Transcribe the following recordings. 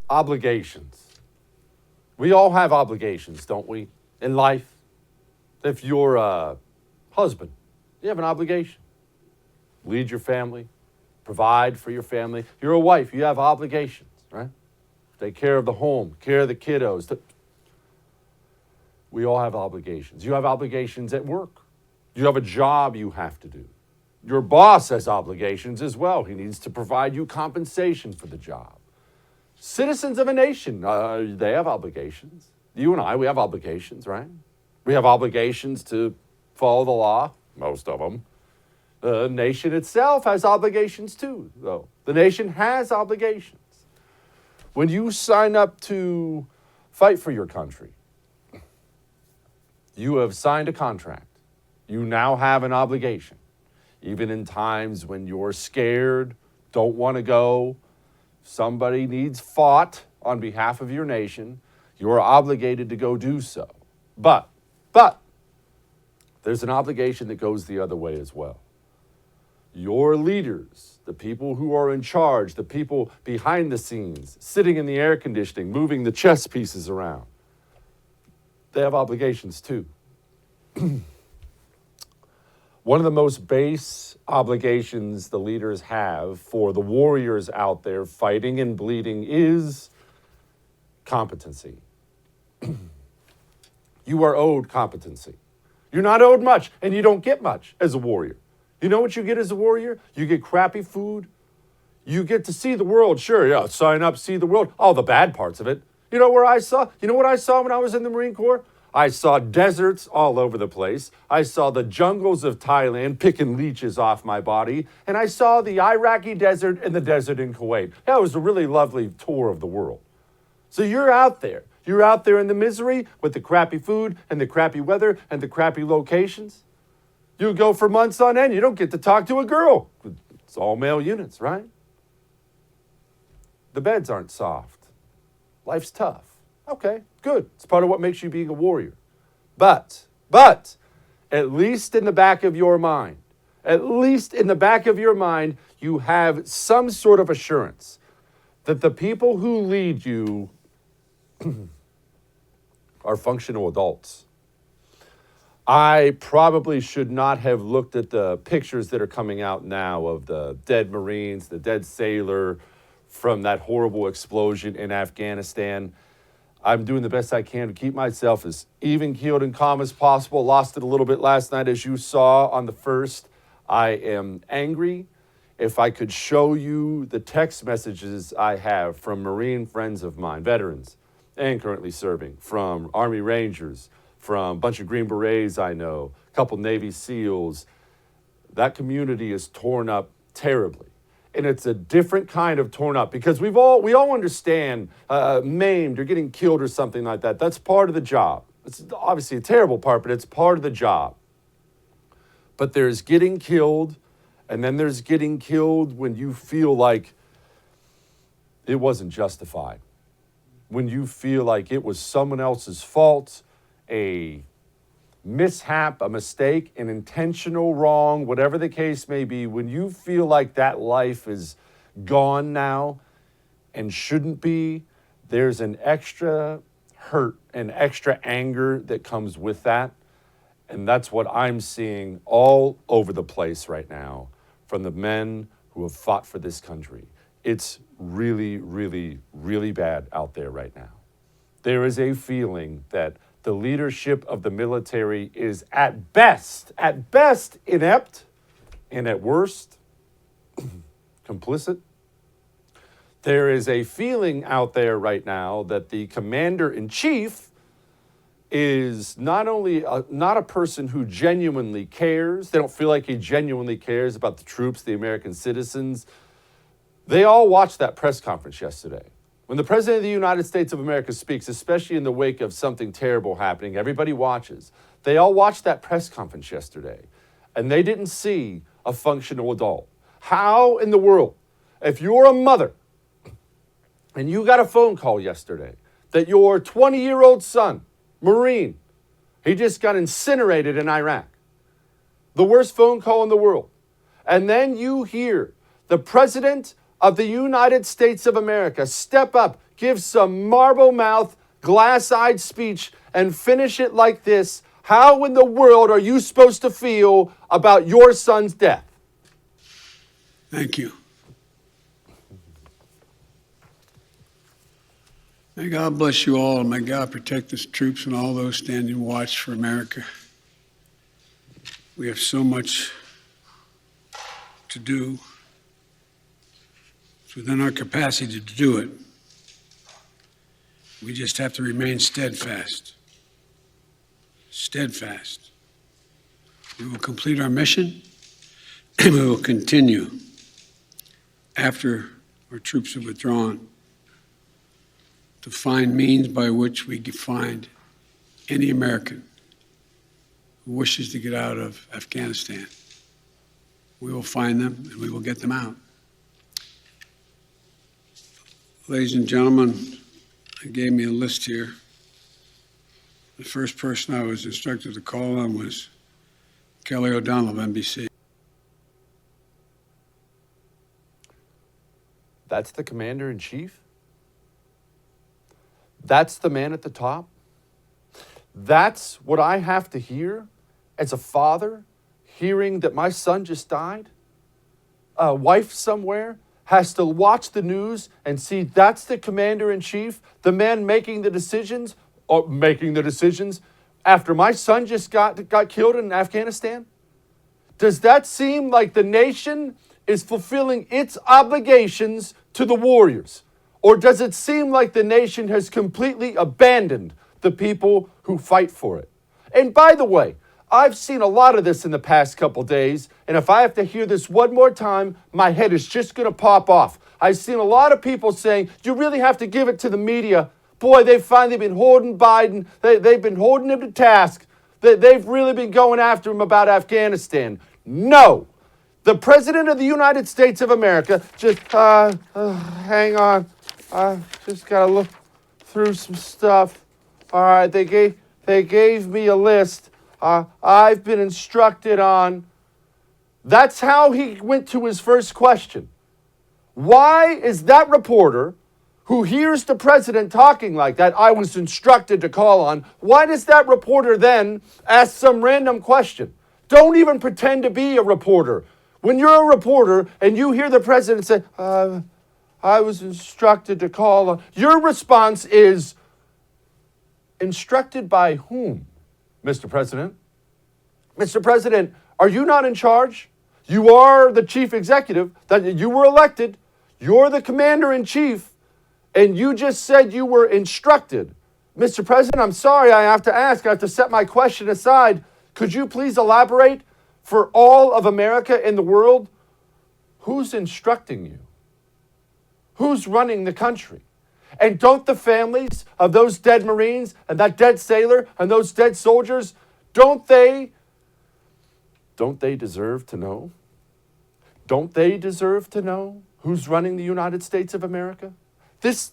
Obligations. We all have obligations, don't we, in life? If you're a husband, you have an obligation. Lead your family, provide for your family. You're a wife, you have obligations, right? Take care of the home, care of the kiddos. We all have obligations. You have obligations at work. You have a job you have to do. Your boss has obligations as well. He needs to provide you compensation for the job. Citizens of a nation, they have obligations. You and I, we have obligations, right? We have obligations to follow the law, most of them. The nation itself has obligations too, though. The nation has obligations. When you sign up to fight for your country, you have signed a contract. You now have an obligation. Even in times when you're scared, don't want to go, somebody needs fought on behalf of your nation, you're obligated to go do so. But, there's an obligation that goes the other way as well. Your leaders, the people who are in charge, the people behind the scenes, sitting in the air conditioning, moving the chess pieces around, they have obligations too. One of the most base obligations the leaders have for the warriors out there fighting and bleeding is competency. You are owed competency. You're not owed much, and you don't get much as a warrior. You know what you get as a warrior? You get crappy food. You get to see the world. Sure, yeah, sign up, see the world. All the bad parts of it. You know what I saw when I was in the Marine Corps? I saw deserts all over the place. I saw the jungles of Thailand picking leeches off my body. And I saw the Iraqi desert and the desert in Kuwait. That was a really lovely tour of the world. So you're out there. You're out there in the misery with the crappy food and the crappy weather and the crappy locations. You go for months on end. You don't get to talk to a girl. It's all male units, right? The beds aren't soft. Life's tough. Okay, good. It's part of what makes you being a warrior. But, at least in the back of your mind, you have some sort of assurance that the people who lead you are functional adults. I probably should not have looked at the pictures that are coming out now of the dead Marines, the dead sailor from that horrible explosion in Afghanistan. I'm doing the best I can to keep myself as even-keeled and calm as possible. Lost it a little bit last night, as you saw on the first. I am angry. If I could show you the text messages I have from Marine friends of mine, veterans, and currently serving, from Army Rangers, from a bunch of Green Berets I know, a couple Navy SEALs, that community is torn up terribly. And it's a different kind of torn up because we all understand maimed or getting killed or something like that. That's part of the job. It's obviously a terrible part, but it's part of the job. But there's getting killed, and then there's getting killed when you feel like it wasn't justified. When you feel like it was someone else's fault, a mishap, a mistake, an intentional wrong, whatever the case may be, when you feel like that life is gone now and shouldn't be, there's an extra hurt and extra anger that comes with that. And that's what I'm seeing all over the place right now from the men who have fought for this country. It's really, really, really bad out there right now. There is a feeling that the leadership of the military is at best inept, and at worst, complicit. There is a feeling out there right now that the commander-in-chief is not only not a person who genuinely cares. They don't feel like he genuinely cares about the troops, the American citizens. They all watched that press conference yesterday. When the President of the United States of America speaks, especially in the wake of something terrible happening, everybody watches. They all watched that press conference yesterday, and they didn't see a functional adult. How in the world, if you're a mother and you got a phone call yesterday that your 20-year-old son, Marine, he just got incinerated in Iraq, the worst phone call in the world, and then you hear the President of the United States of America step up, give some marble-mouthed, glass-eyed speech and finish it like this, how in the world are you supposed to feel about your son's death? Thank you. May God bless you all, and may God protect the troops and all those standing watch for America. We have so much to do. It's within our capacity to do it. We just have to remain steadfast. Steadfast. We will complete our mission, and we will continue after our troops have withdrawn to find means by which we can find any American who wishes to get out of Afghanistan. We will find them and we will get them out. Ladies and gentlemen, they gave me a list here. The first person I was instructed to call on was Kelly O'Donnell of NBC. That's the commander-in-chief? That's the man at the top? That's what I have to hear as a father, hearing that my son just died? A wife somewhere has to watch the news and see that's the commander-in-chief, the man making the decisions after my son just got killed in Afghanistan? Does that seem like the nation is fulfilling its obligations to the warriors? Or does it seem like the nation has completely abandoned the people who fight for it? And by the way, I've seen a lot of this in the past couple days, and if I have to hear this one more time, my head is just going to pop off. I've seen a lot of people saying, you really have to give it to the media. Boy, they've finally been holding Biden. They've been holding him to task. They've really been going after him about Afghanistan. No. The President of the United States of America just, hang on. I just got to look through some stuff. All right, they gave me a list. I've been instructed on. That's how he went to his first question. Why is that reporter who hears the president talking like that, I was instructed to call on, why does that reporter then ask some random question? Don't even pretend to be a reporter. When you're a reporter and you hear the president say, I was instructed to call on, your response is, instructed by whom, Mr. President? Mr. President, are you not in charge? You are the chief executive, that you were elected. You're the commander-in-chief, and you just said you were instructed. Mr. President, I'm sorry, I have to ask. I have to set my question aside. Could you please elaborate for all of America and the world? Who's instructing you? Who's running the country? And don't the families of those dead Marines and that dead sailor and those dead soldiers, don't they deserve to know? Don't they deserve to know who's running the United States of America? This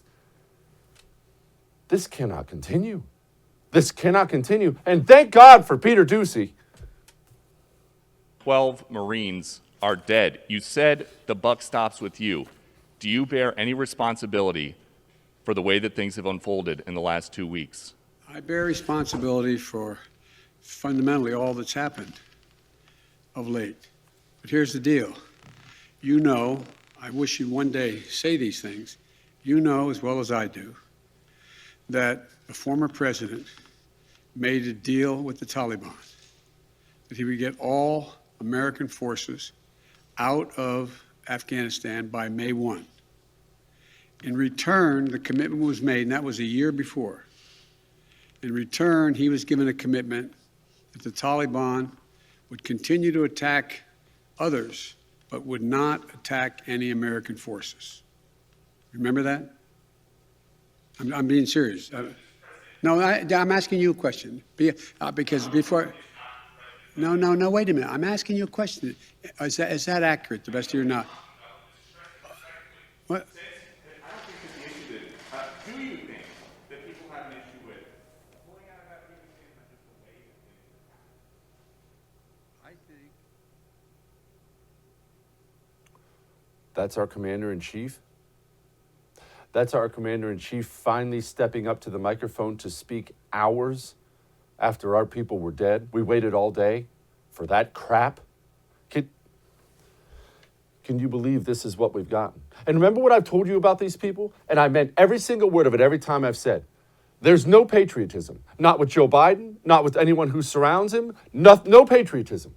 cannot continue. This cannot continue. And thank God for Peter Doocy. 12 Marines are dead. You said the buck stops with you. Do you bear any responsibility for the way that things have unfolded in the last 2 weeks? I bear responsibility for fundamentally all that's happened of late. But here's the deal. You know, I wish you'd one day say these things. You know as well as I do that the former president made a deal with the Taliban that he would get all American forces out of Afghanistan by May 1. In return, the commitment was made, and that was a year before. In return, he was given a commitment that the Taliban would continue to attack others, but would not attack any American forces. Remember that? I'm being serious. No, I'm asking you a question. Because before... No, wait a minute. I'm asking you a question. Is that accurate, to the best of your knowledge? What? I don't think that the issue that, do you think that people have an issue with pulling out of Afghanistan by just the way that things have happened? I think. That's our commander-in-chief. That's our commander-in-chief finally stepping up to the microphone to speak hours after our people were dead. We waited all day for that crap. Can you believe this is what we've gotten? And remember what I've told you about these people? And I meant every single word of it every time I've said. There's no patriotism. Not with Joe Biden, not with anyone who surrounds him. No patriotism.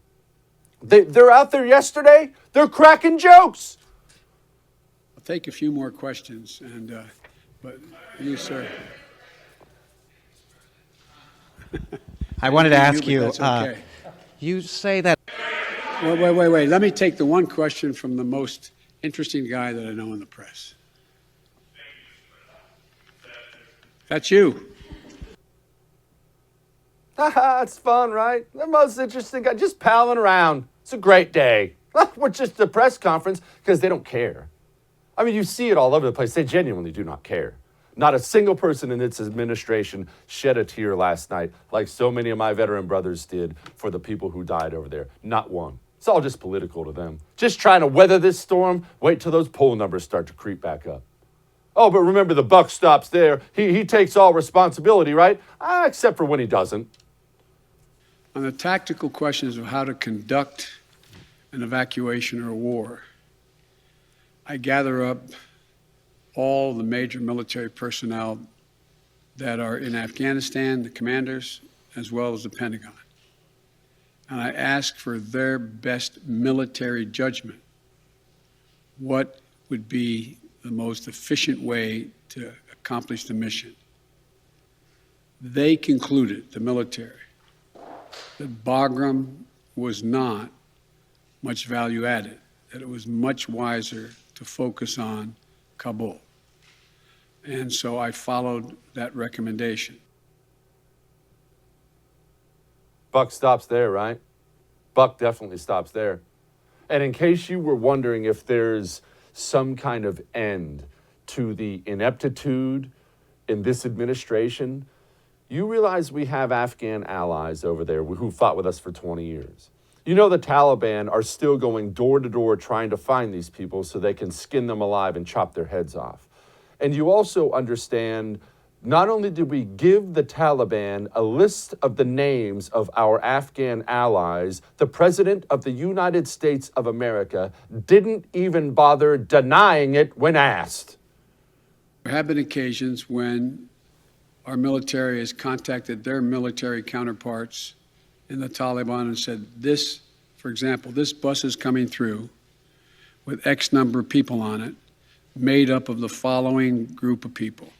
They're out there yesterday. They're cracking jokes. I'll take a few more questions, but you, sir. I wanted to ask you, That's okay. you say that. Wait. Let me take the one question from the most interesting guy that I know in the press. That's you. It's fun, right? The most interesting guy, just palling around. It's a great day. We're just a press conference because they don't care. I mean, you see it all over the place. They genuinely do not care. Not a single person in its administration shed a tear last night like so many of my veteran brothers did for the people who died over there. Not one. It's all just political to them. Just trying to weather this storm, wait till those poll numbers start to creep back up. Oh, but remember, the buck stops there. He takes all responsibility, right? Except for when he doesn't. On the tactical questions of how to conduct an evacuation or a war, I gather up all the major military personnel that are in Afghanistan, the commanders, as well as the Pentagon. And I ask for their best military judgment. What would be the most efficient way to accomplish the mission? They concluded, the military, that Bagram was not much value added, that it was much wiser to focus on Kabul. And so I followed that recommendation. Buck stops there, right? Buck definitely stops there. And in case you were wondering if there's some kind of end to the ineptitude in this administration, you realize we have Afghan allies over there who fought with us for 20 years. You know the Taliban are still going door to door trying to find these people so they can skin them alive and chop their heads off. And you also understand, not only did we give the Taliban a list of the names of our Afghan allies, the President of the United States of America didn't even bother denying it when asked. There have been occasions when our military has contacted their military counterparts in the Taliban and said, this, for example, this bus is coming through with X number of people on it, made up of the following group of people.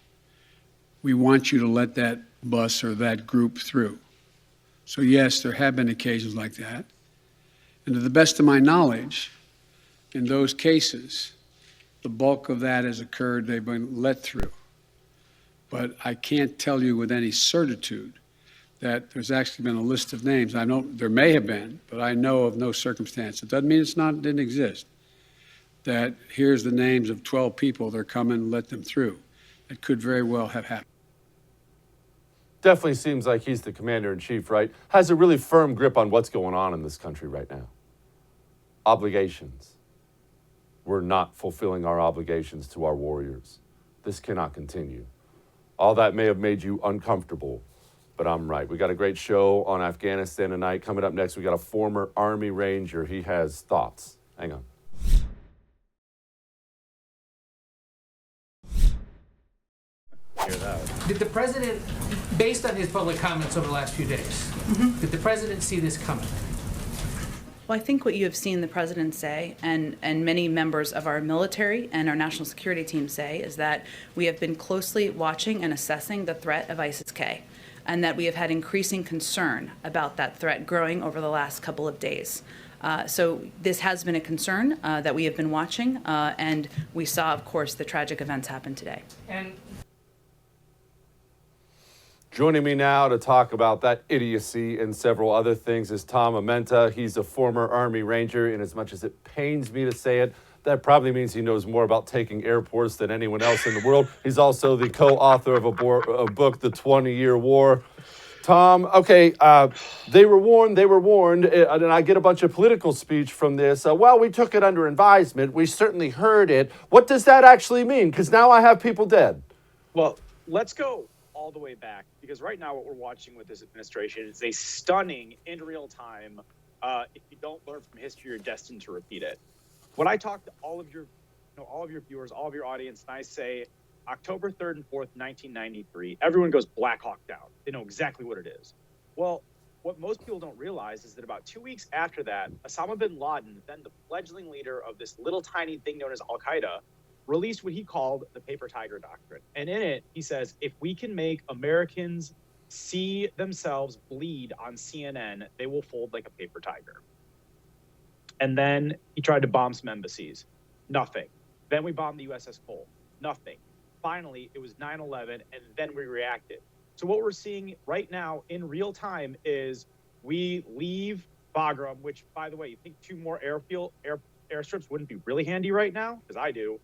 We want you to let that bus or that group through. So yes, there have been occasions like that. And to the best of my knowledge, in those cases, the bulk of that has occurred, they've been let through. But I can't tell you with any certitude that there's actually been a list of names. I know there may have been, but I know of no circumstance. It doesn't mean it didn't exist. That here's the names of 12 people, they're coming, let them through. It could very well have happened. Definitely seems like he's the commander-in-chief, right? Has a really firm grip on what's going on in this country right now. Obligations. We're not fulfilling our obligations to our warriors. This cannot continue. All that may have made you uncomfortable, but I'm right. We got a great show on Afghanistan tonight. Coming up next, we got a former Army Ranger. He has thoughts. Hang on. Did the president, based on his public comments over the last few days, did the president see this coming? Well, I think what you have seen the president say, and many members of our military and our national security team say, is that we have been closely watching and assessing the threat of ISIS-K, and that we have had increasing concern about that threat growing over the last couple of days. So this has been a concern that we have been watching, and we saw, of course, the tragic events happen today. And Joining me now to talk about that idiocy and several other things is Tom Armenta. He's a former Army Ranger, and as much as it pains me to say it, that probably means he knows more about taking airports than anyone else in the world. He's also the co-author of a book, The 20-Year War. Tom, okay, they were warned, and I get a bunch of political speech from this. Well, we took it under advisement. We certainly heard it. What does that actually mean? Because now I have people dead. Well, let's go all the way back, because right now what we're watching with this administration is a stunning, in real time, if you don't learn from history, you're destined to repeat it. When I talk to all of your viewers, all of your audience, and I say October 3rd and 4th, 1993, everyone goes Black Hawk Down. They know exactly what it is. Well, what most people don't realize is that about 2 weeks after that, Osama bin Laden, then the fledgling leader of this little tiny thing known as Al-Qaeda, released what he called the Paper Tiger Doctrine. And in it, he says, if we can make Americans see themselves bleed on CNN, they will fold like a paper tiger. And then he tried to bomb some embassies. Nothing. Then we bombed the USS Cole. Nothing. Finally, it was 9/11, and then we reacted. So what we're seeing right now in real time is we leave Bagram, which, by the way, you think 2 more airstrips wouldn't be really handy right now? Because I do.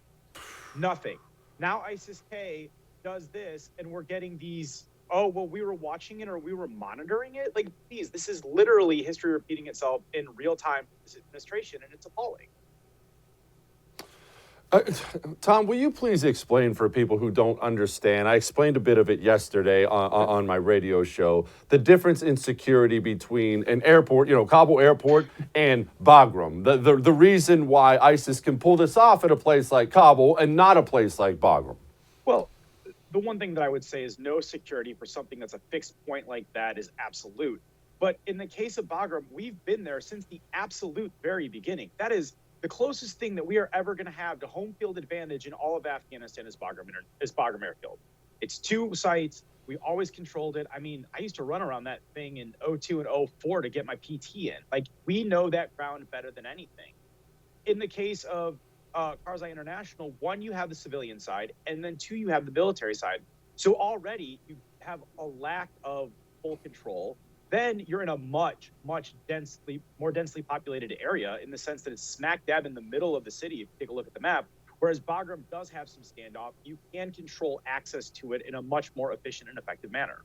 Nothing. Now ISIS-K does this, and we're getting these, oh, well, we were watching it or we were monitoring it. Like, please, this is literally history repeating itself in real time for this administration, and it's appalling. Tom, will you please explain for people who don't understand? I explained a bit of it yesterday on my radio show. The difference in security between an airport, Kabul airport, and Bagram. The reason why ISIS can pull this off at a place like Kabul and not a place like Bagram. Well, the one thing that I would say is no security for something that's a fixed point like that is absolute. But in the case of Bagram, we've been there since the absolute very beginning. That is the closest thing that we are ever going to have to home field advantage in all of Afghanistan is Bagram Airfield. It's 2 sites. We always controlled it. I mean, I used to run around that thing in 02 and 04 to get my PT in. Like, we know that ground better than anything. In the case of Karzai International, 1, you have the civilian side, and then 2, you have the military side. So already you have a lack of full control. Then you're in a much more densely populated area in the sense that it's smack dab in the middle of the city, if you take a look at the map, whereas Bagram does have some standoff. You can control access to it in a much more efficient and effective manner.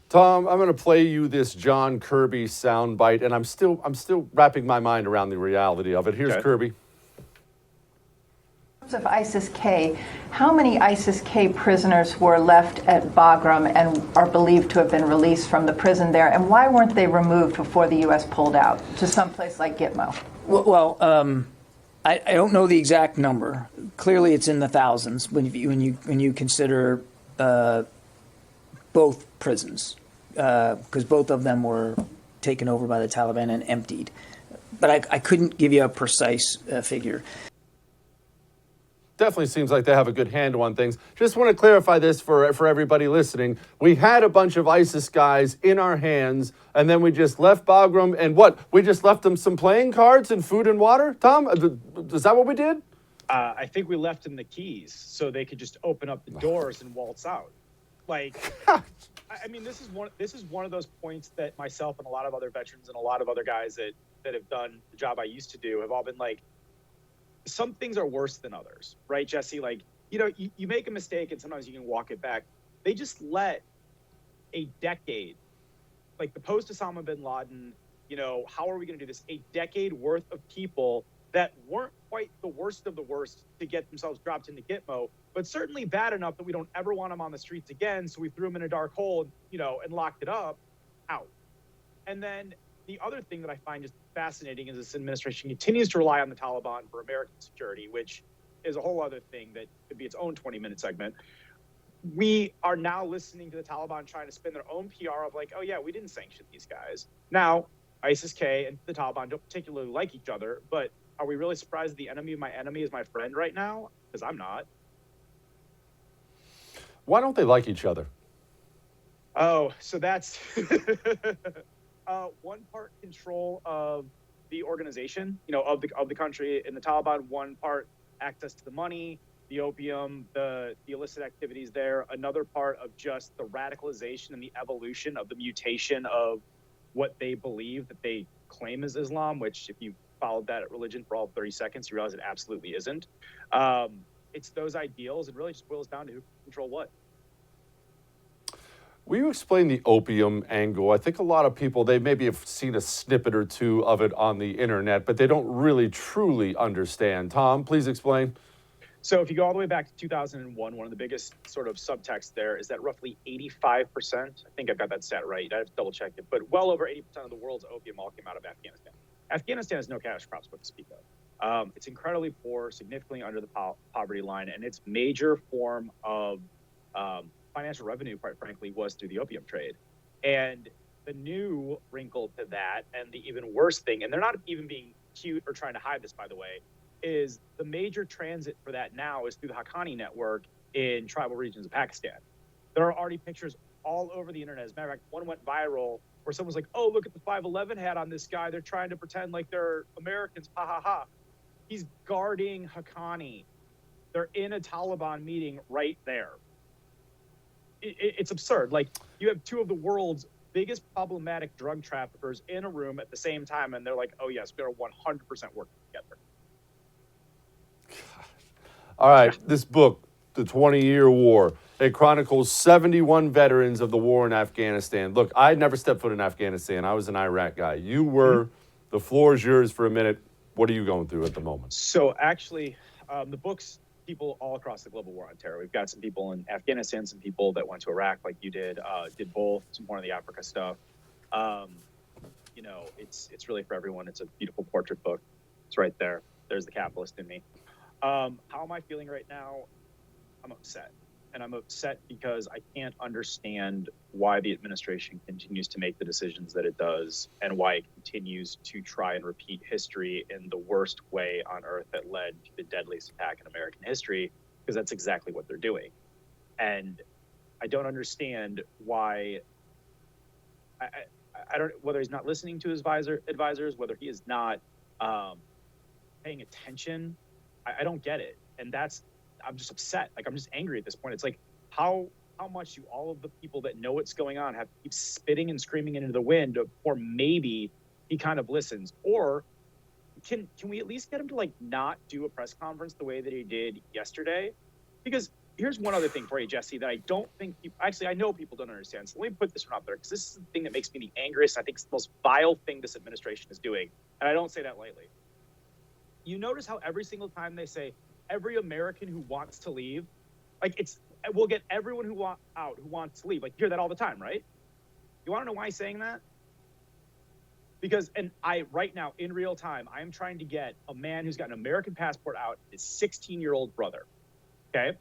Tom, I'm going to play you this John Kirby soundbite, and I'm still wrapping my mind around the reality of it. Here's Kirby. In terms of ISIS-K, how many ISIS-K prisoners were left at Bagram and are believed to have been released from the prison there, and why weren't they removed before the U.S. pulled out to someplace like Gitmo? Well, I don't know the exact number. Clearly, it's in the thousands when you consider both prisons, because both of them were taken over by the Taliban and emptied. But I couldn't give you a precise figure. Definitely seems like they have a good handle on things. Just want to clarify this for everybody listening. We had a bunch of ISIS guys in our hands, and then we just left Bagram, and what? We just left them some playing cards and food and water? Tom, is that what we did? I think we left them the keys so they could just open up the doors and waltz out. Like, I mean, this is one of those points that myself and a lot of other veterans and a lot of other guys that have done the job I used to do have all been like, some things are worse than others, right, Jesse? Like, you make a mistake and sometimes you can walk it back. They just let a decade, like the post-Osama bin Laden, how are we going to do this? A decade worth of people that weren't quite the worst of the worst to get themselves dropped into Gitmo, but certainly bad enough that we don't ever want them on the streets again, so we threw them in a dark hole, and locked it up, out. And then the other thing that I find just fascinating is this administration continues to rely on the Taliban for American security, which is a whole other thing that could be its own 20-minute segment. We are now listening to the Taliban trying to spin their own PR of like, oh yeah, we didn't sanction these guys. Now, ISIS-K and the Taliban don't particularly like each other, but are we really surprised the enemy of my enemy is my friend right now? Because I'm not. Why don't they like each other? Oh, so that's one part control of the organization, of the country in the Taliban. One part access to the money, the opium, the illicit activities there. Another part of just the radicalization and the evolution of the mutation of what they believe that they claim is Islam, which if you followed that religion for all 30 seconds, you realize it absolutely isn't. It's those ideals. It really just boils down to who can control what. Will you explain the opium angle? I think a lot of people, they maybe have seen a snippet or two of it on the internet, but they don't really truly understand. Tom, please explain. So if you go all the way back to 2001, one of the biggest sort of subtext there is that roughly 85%, I think I've got that stat right, I have to double check it, but well over 80% of the world's opium all came out of Afghanistan. Afghanistan has no cash crops to speak of. It's incredibly poor, significantly under the poverty line, and its major form of financial revenue, quite frankly, was through the opium trade. And the new wrinkle to that, and the even worse thing, and they're not even being cute or trying to hide this, by the way, is the major transit for that now is through the Haqqani network in tribal regions of Pakistan. There are already pictures all over the internet. As a matter of fact, one went viral where someone's like, oh, look at the 511 hat on this guy. They're trying to pretend like they're Americans. Ha, ha, ha. He's guarding Haqqani. They're in a Taliban meeting right there. It's absurd. Like, you have two of the world's biggest problematic drug traffickers in a room at the same time, and they're like, oh, yes, we're 100% working together. All right, this book, The 20-Year War, it chronicles 71 veterans of the war in Afghanistan. Look, I never stepped foot in Afghanistan. I was an Iraq guy. You were. The floor is yours for a minute. What are you going through at the moment? So actually, the book's people all across the global war on terror. We've got some people in Afghanistan, some people that went to Iraq like you did both, some more of the Africa stuff. You know, it's really for everyone. It's a beautiful portrait book. It's right there. There's the capitalist in me. How am I feeling right now? I'm upset. And I'm upset because I can't understand why the administration continues to make the decisions that it does, and why it continues to try and repeat history in the worst way on earth that led to the deadliest attack in American history, because that's exactly what they're doing. And I don't understand why. I don't, whether he's not listening to his advisors, whether he is not paying attention. I don't get it. And I'm just upset. Like, I'm just angry at this point. It's like, how much do all of the people that know what's going on have to keep spitting and screaming into the wind before maybe he kind of listens? Or can we at least get him to, like, not do a press conference the way that he did yesterday? Because here's one other thing for you, Jesse, that I don't think actually, I know people don't understand. So let me put this one out there, because this is the thing that makes me the angriest. I think it's the most vile thing this administration is doing. And I don't say that lightly. You notice how every single time they say, every American who wants to leave, like, we'll get everyone who wants to leave. Like, you hear that all the time, right? You want to know why he's saying that? Because, and right now, in real time, I am trying to get a man who's got an American passport out, his 16-year-old brother, okay?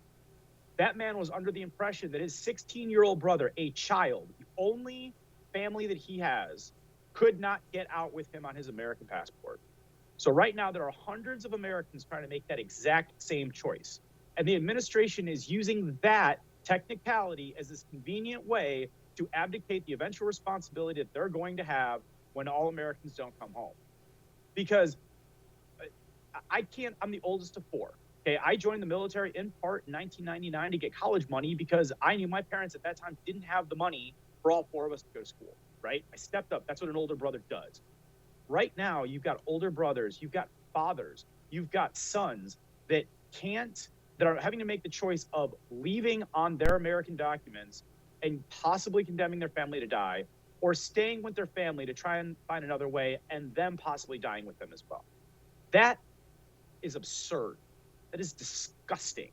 That man was under the impression that his 16-year-old brother, a child, the only family that he has, could not get out with him on his American passport. So right now, there are hundreds of Americans trying to make that exact same choice. And the administration is using that technicality as this convenient way to abdicate the eventual responsibility that they're going to have when all Americans don't come home. Because I'm the oldest of four. Okay, I joined the military in part in 1999 to get college money, because I knew my parents at that time didn't have the money for all four of us to go to school, right? I stepped up. That's what an older brother does. Right now, you've got older brothers, you've got fathers, you've got sons that are having to make the choice of leaving on their American documents and possibly condemning their family to die, or staying with their family to try and find another way, and them possibly dying with them as well. That is absurd. That is disgusting.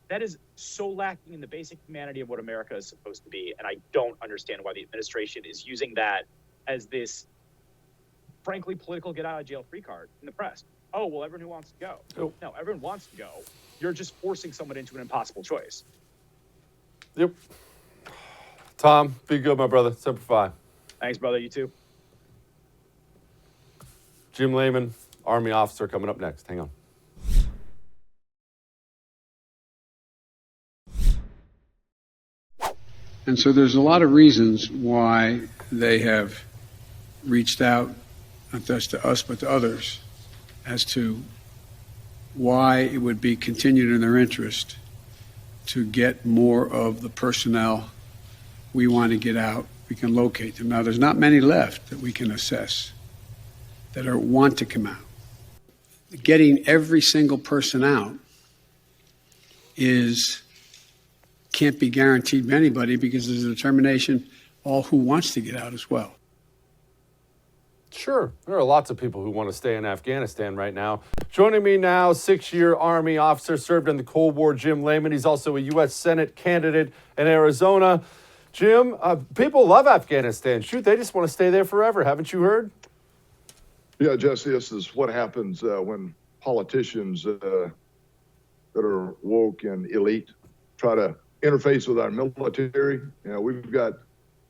That is so lacking in the basic humanity of what America is supposed to be. And I don't understand why the administration is using that as this, frankly, political get out of jail free card in the press. Oh, well, everyone who wants to go. Yep. No, everyone wants to go. You're just forcing someone into an impossible choice. Yep. Tom, be good, my brother. Semper Fi. Thanks, brother. You too. Jim Lamon, Army officer, coming up next. Hang on. And so there's a lot of reasons why they have reached out, not just to us, but to others, as to why it would be continued in their interest to get more of the personnel we want to get out. We can locate them. Now, there's not many left that we can assess that want to come out. Getting every single person out is can't be guaranteed by anybody because there's a determination all who wants to get out as well. Sure, there are lots of people who want to stay in Afghanistan right now. Joining me now, 6-year Army officer, served in the Cold War, Jim Lamon. He's also a U.S. Senate candidate in Arizona. Jim, people love Afghanistan. Shoot, they just want to stay there forever. Haven't you heard? Yeah, Jesse, this is what happens when politicians that are woke and elite try to interface with our military. You know, we've got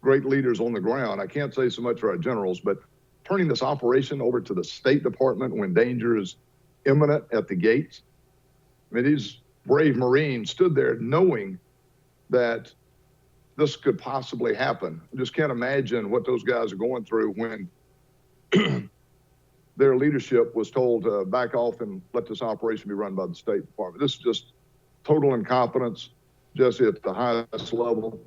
great leaders on the ground. I can't say so much for our generals, but turning this operation over to the State Department when danger is imminent at the gates. I mean, these brave Marines stood there knowing that this could possibly happen. I just can't imagine what those guys are going through when their leadership was told to back off and let this operation be run by the State Department. This is just total incompetence, Jesse, at the highest level.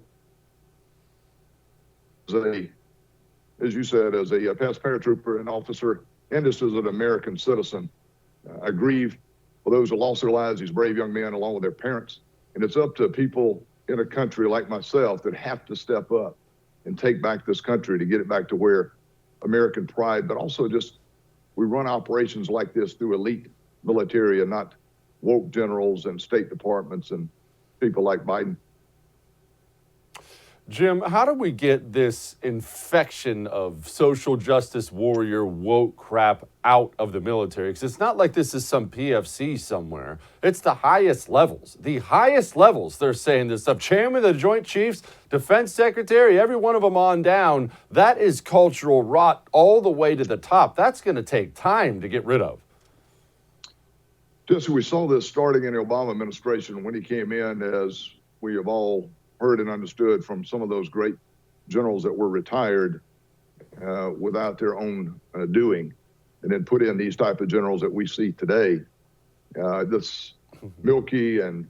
As you said, as a past paratrooper and officer, and just as an American citizen, I grieve for those who lost their lives, these brave young men, along with their parents. And it's up to people in a country like myself that have to step up and take back this country to get it back to where American pride, but also just we run operations like this through elite military and not woke generals and State Departments and people like Biden. Jim, how do we get this infection of social justice warrior woke crap out of the military? Because it's not like this is some PFC somewhere. It's the highest levels. The highest levels, they're saying this stuff. Chairman of the Joint Chiefs, Defense Secretary, every one of them on down. That is cultural rot all the way to the top. That's going to take time to get rid of. Jesse, we saw this starting in the Obama administration when he came in, as we have all heard and understood from some of those great generals that were retired without their own doing, and then put in these type of generals that we see today. This Milkey and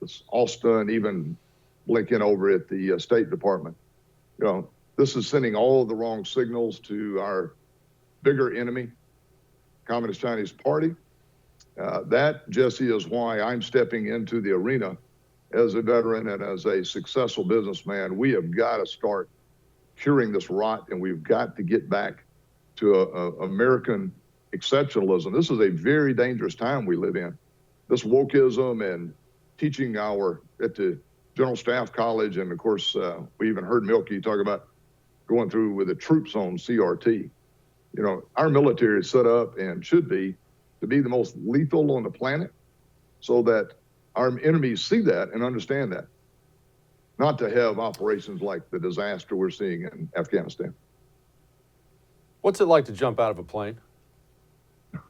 this Austin, even Blinken over at the State Department. You know, this is sending all of the wrong signals to our bigger enemy, Communist Chinese Party. That, Jesse, is why I'm stepping into the arena as a veteran and as a successful businessman. We have got to start curing this rot, and we've got to get back to American exceptionalism. This is a very dangerous time we live in. This wokeism and teaching at the General Staff College, and of course, we even heard Milkey talk about going through with the troops on CRT. You know, our military is set up and should be to be the most lethal on the planet, so that our enemies see that and understand that, not to have operations like the disaster we're seeing in Afghanistan. What's it like to jump out of a plane?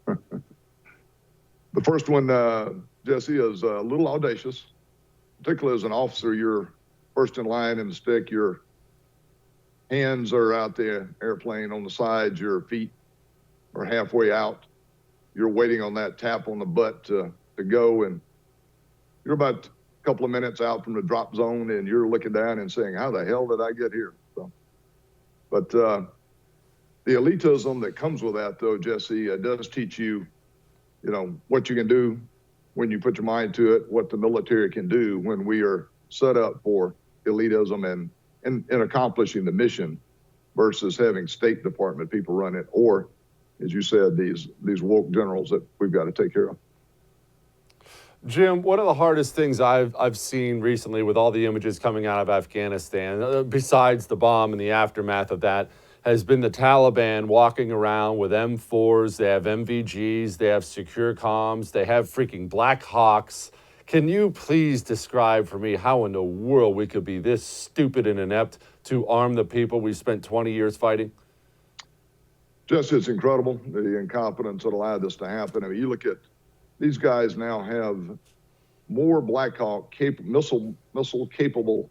The first one, Jesse, is a little audacious, particularly as an officer. You're first in line in the stick. Your hands are out the airplane on the sides. Your feet are halfway out. You're waiting on that tap on the butt to go, and you're about a couple of minutes out from the drop zone, and you're looking down and saying, how the hell did I get here? So, but the elitism that comes with that, though, Jesse, does teach you, you know, what you can do when you put your mind to it, what the military can do when we are set up for elitism and accomplishing the mission versus having State Department people run it, or, as you said, these woke generals that we've got to take care of. Jim, one of the hardest things I've seen recently with all the images coming out of Afghanistan, besides the bomb and the aftermath of that, has been the Taliban walking around with M4s, they have MVGs, they have secure comms, they have freaking Black Hawks. Can you please describe for me how in the world we could be this stupid and inept to arm the people we spent 20 years fighting? Just, it's incredible, the incompetence that allowed this to happen. I mean, you look at these guys now have more Black Hawk missile capable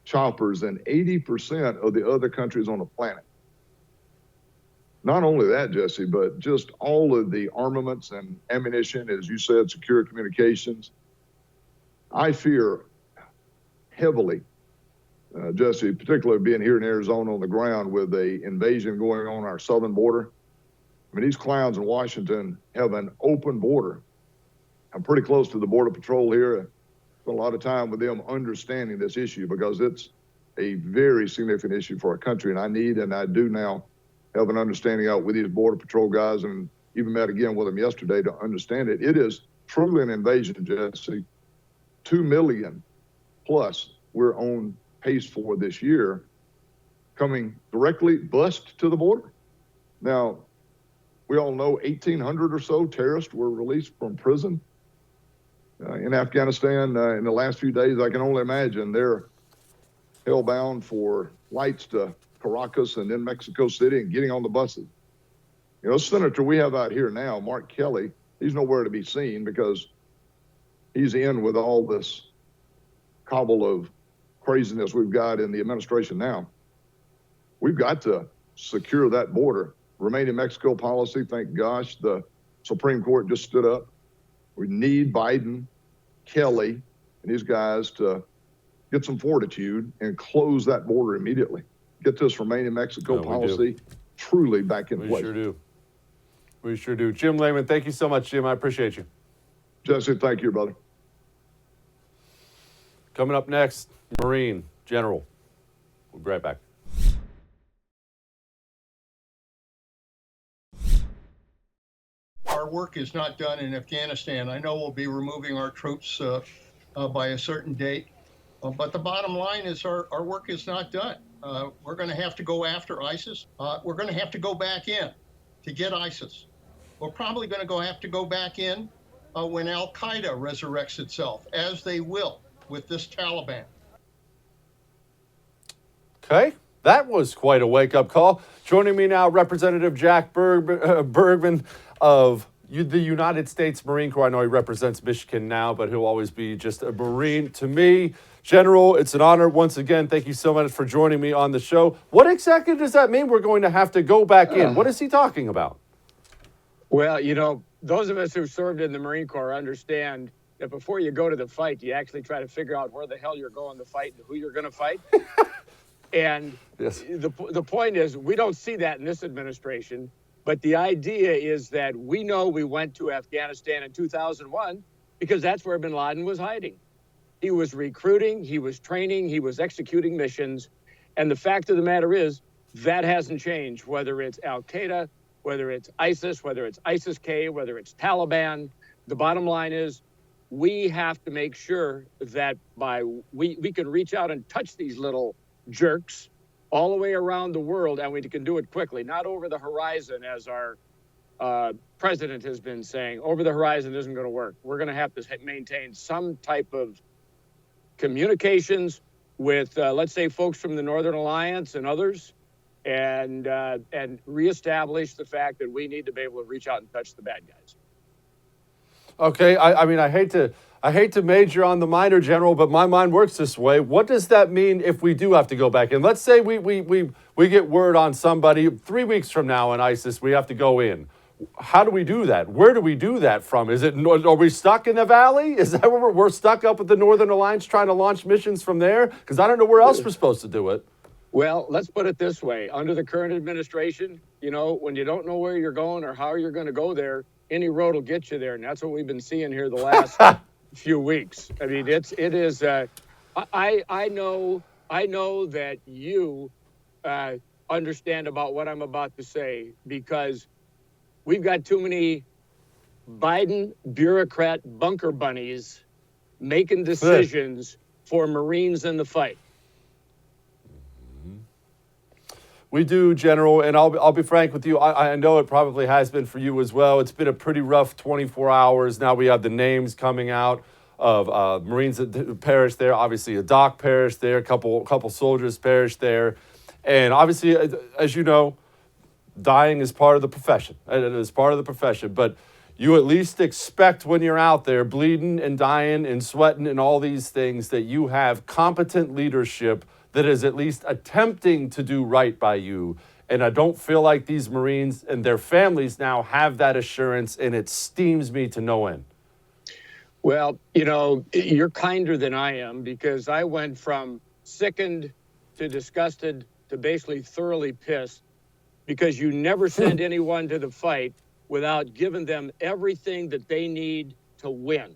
choppers than 80% of the other countries on the planet. Not only that, Jesse, but just all of the armaments and ammunition, as you said, secure communications. I fear heavily, Jesse, particularly being here in Arizona on the ground with the invasion going on our southern border. I mean, these clowns in Washington have an open border. I'm pretty close to the Border Patrol here. spent a lot of time with them understanding this issue because it's a very significant issue for our country. And I do now have an understanding out with these Border Patrol guys, and even met again with them yesterday to understand it. It is truly an invasion, Jesse. 2 million plus we're on pace for this year, coming directly bused to the border. Now, we all know 1,800 or so terrorists were released from prison in Afghanistan in the last few days. I can only imagine they're hellbound for flights to Caracas and then Mexico City and getting on the buses. You know, Senator we have out here now, Mark Kelly, he's nowhere to be seen because he's in with all this cobble of craziness we've got in the administration now. We've got to secure that border. Remain in Mexico policy, thank gosh, the Supreme Court just stood up. We need Biden, Kelly, and these guys to get some fortitude and close that border immediately. Get this Remain in Mexico policy truly back in place. We sure do. We sure do. Jim Lamon, thank you so much, Jim. I appreciate you. Jesse, thank you, brother. Coming up next, Marine General. We'll be right back. Our work is not done in Afghanistan. I know we'll be removing our troops by a certain date, but the bottom line is our work is not done. We're going to have to go after ISIS. We're going to have to go back in to get ISIS. We're probably going to have to go back in when Al-Qaeda resurrects itself, as they will with this Taliban. Okay, that was quite a wake-up call. Joining me now, Representative Jack Bergman of the United States Marine Corps. I know he represents Michigan now, but he'll always be just a Marine to me. General, it's an honor once again. Thank you so much for joining me on the show. What exactly does that mean we're going to have to go back in? What is he talking about? Well, you know, those of us who served in the Marine Corps understand that before you go to the fight, you actually try to figure out where the hell you're going to fight and who you're going to fight. And yes. The point is, we don't see that in this administration. But the idea is that we know we went to Afghanistan in 2001 because that's where bin Laden was hiding. He was recruiting, he was training, he was executing missions. And the fact of the matter is, that hasn't changed, whether it's Al-Qaeda, whether it's ISIS, whether it's ISIS-K, whether it's Taliban. The bottom line is, we have to make sure that we can reach out and touch these little jerks all the way around the world, and we can do it quickly, not over the horizon, as our president has been saying. Over the horizon isn't going to work. We're going to have to maintain some type of communications with, let's say, folks from the Northern Alliance and others, and reestablish the fact that we need to be able to reach out and touch the bad guys. Okay, I mean, I hate to major on the minor, General, but my mind works this way. What does that mean if we do have to go back in? Let's say we get word on somebody 3 weeks from now in ISIS, we have to go in. How do we do that? Where do we do that from? Are we stuck in the valley? Is that where we're stuck up at the Northern Alliance trying to launch missions from there? Because I don't know where else we're supposed to do it. Well, let's put it this way. Under the current administration, you know, when you don't know where you're going or how you're going to go there, any road will get you there. And that's what we've been seeing here the last few weeks. I mean, it is, I know that you understand about what I'm about to say, because we've got too many Biden bureaucrat bunker bunnies making decisions for Marines in the fight. We do, General, and I'll be frank with you. I know it probably has been for you as well. It's been a pretty rough 24 hours. Now we have the names coming out of Marines that perished there. Obviously, a doc perished there. A couple soldiers perished there. And obviously, as you know, dying is part of the profession. It is part of the profession. But you at least expect when you're out there bleeding and dying and sweating and all these things that you have competent leadership that is at least attempting to do right by you. And I don't feel like these Marines and their families now have that assurance, and it steams me to no end. Well, you know, you're kinder than I am, because I went from sickened to disgusted to basically thoroughly pissed, because you never send anyone to the fight without giving them everything that they need to win.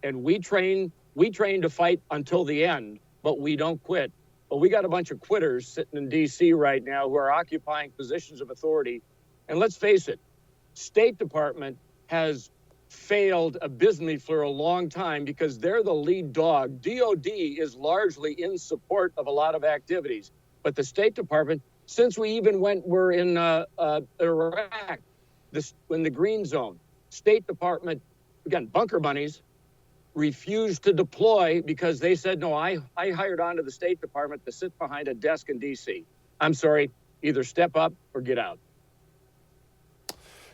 And we train We train to fight until the end, but we don't quit. But we got a bunch of quitters sitting in D.C. right now who are occupying positions of authority. And let's face it, State Department has failed abysmally for a long time because they're the lead dog. DOD is largely in support of a lot of activities, but the State Department, since we even were in Iraq, in the green zone, State Department, again, bunker bunnies, refused to deploy because they said, no, I hired onto the State Department to sit behind a desk in D.C. I'm sorry, either step up or get out.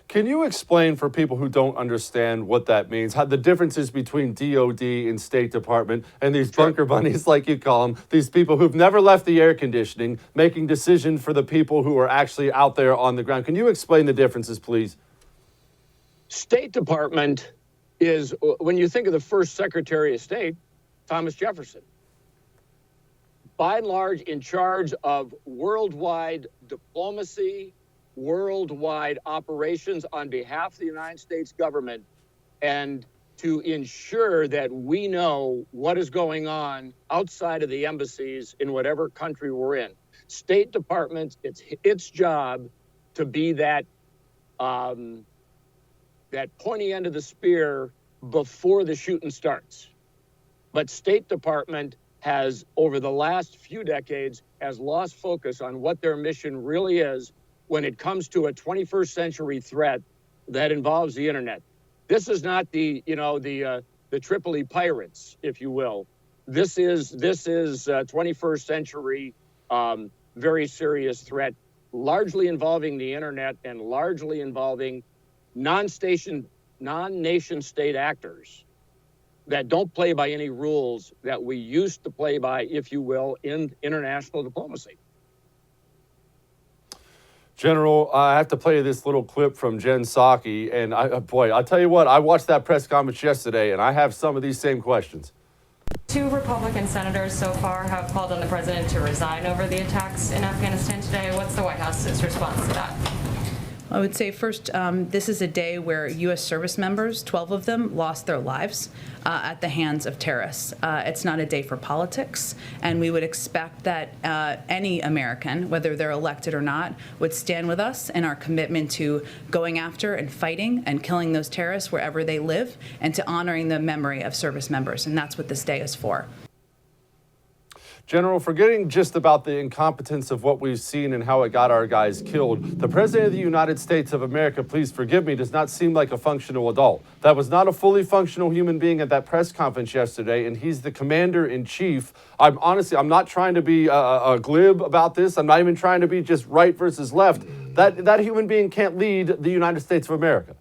Can you explain for people who don't understand what that means, how the differences between DOD and State Department and these bunker bunnies, like you call them, these people who've never left the air conditioning, making decisions for the people who are actually out there on the ground? Can you explain the differences, please? State Department is, when you think of the first Secretary of State, Thomas Jefferson, by and large in charge of worldwide diplomacy, worldwide operations on behalf of the United States government, and to ensure that we know what is going on outside of the embassies in whatever country we're in. State Department, it's its job to be that pointy end of the spear before the shooting starts. But State Department has, over the last few decades, has lost focus on what their mission really is when it comes to a 21st century threat that involves the internet. This is not the Tripoli pirates, if you will. This is 21st century, very serious threat, largely involving the internet and largely involving non-nation state actors that don't play by any rules that we used to play by, if you will, in international diplomacy. General, I have to play this little clip from Jen Psaki, and I'll tell you what, I watched that press conference yesterday, and I have some of these same questions. 2 Republican senators so far have called on the president to resign over the attacks in Afghanistan today. What's the White House's response to that? I would say first, this is a day where U.S. service members, 12 of them, lost their lives at the hands of terrorists. It's not a day for politics, and we would expect that any American, whether they're elected or not, would stand with us in our commitment to going after and fighting and killing those terrorists wherever they live, and to honoring the memory of service members, and that's what this day is for. General, forgetting just about the incompetence of what we've seen and how it got our guys killed, the President of the United States of America, please forgive me, does not seem like a functional adult. That was not a fully functional human being at that press conference yesterday, and he's the commander-in-chief. I'm not trying to be a glib about this. I'm not even trying to be just right versus left. That human being can't lead the United States of America.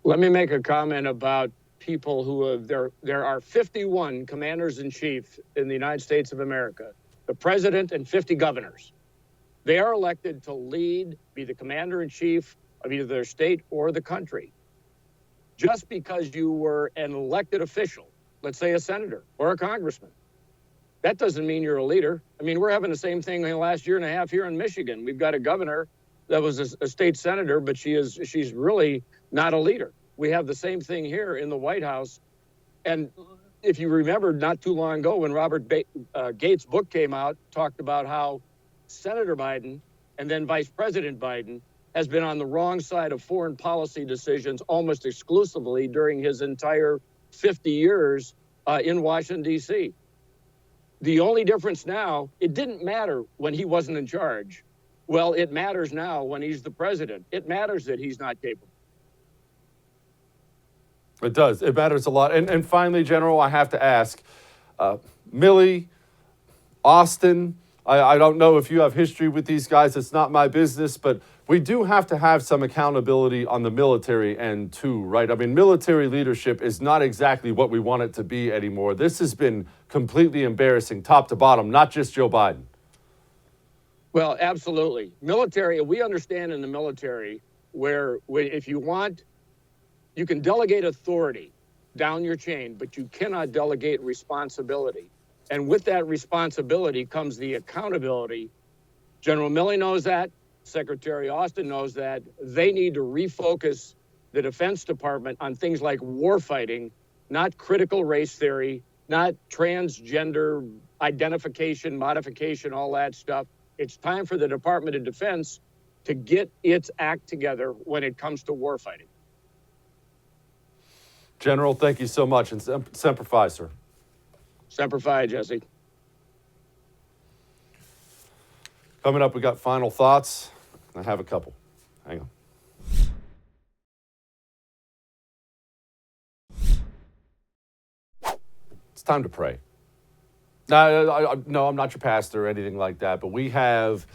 Let me make a comment about people who have, there are 51 commanders-in-chief in the United States of America, the president and 50 governors. They are elected to lead, be the commander-in-chief of either their state or the country. Just because you were an elected official, let's say a senator or a congressman, that doesn't mean you're a leader. I mean, we're having the same thing in the last year and a half here in Michigan. We've got a governor that was a state senator, but she's really not a leader. We have the same thing here in the White House. And if you remember, not too long ago, when Robert Gates' book came out, talked about how Senator Biden and then Vice President Biden has been on the wrong side of foreign policy decisions almost exclusively during his entire 50 years in Washington, D.C. The only difference now, it didn't matter when he wasn't in charge. Well, it matters now when he's the president. It matters that he's not capable. It does. It matters a lot. And finally, General, I have to ask, Milley, Austin, I don't know if you have history with these guys. It's not my business, but we do have to have some accountability on the military end too, right? I mean, military leadership is not exactly what we want it to be anymore. This has been completely embarrassing, top to bottom, not just Joe Biden. Well, absolutely. Military, we understand in the military where if you want, you can delegate authority down your chain, but you cannot delegate responsibility. And with that responsibility comes the accountability. General Milley knows that. Secretary Austin knows that. They need to refocus the Defense Department on things like war fighting not critical race theory, not transgender identification, modification, all that stuff. It's time for the Department of Defense to get its act together when it comes to warfighting. General, thank you so much, and Semper Fi, sir. Semper Fi, Jesse. Coming up, we got final thoughts. I have a couple. Hang on. It's time to pray. No, I'm not your pastor or anything like that, but we have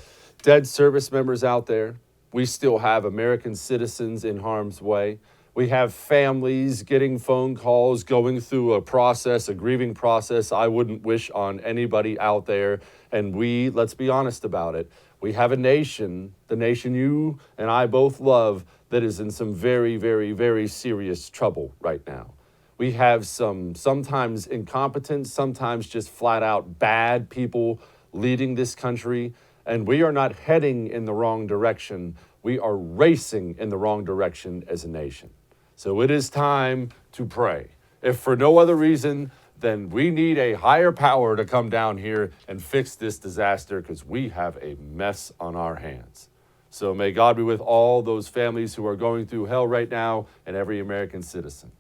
dead service members out there. We still have American citizens in harm's way. We have families getting phone calls, going through a process, a grieving process I wouldn't wish on anybody out there. And let's be honest about it, we have a nation, the nation you and I both love, that is in some very, very, very serious trouble right now. We have sometimes incompetent, sometimes just flat out bad people leading this country, and we are not heading in the wrong direction. We are racing in the wrong direction as a nation. So it is time to pray. If for no other reason, then we need a higher power to come down here and fix this disaster, because we have a mess on our hands. So may God be with all those families who are going through hell right now and every American citizen.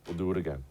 We'll do it again.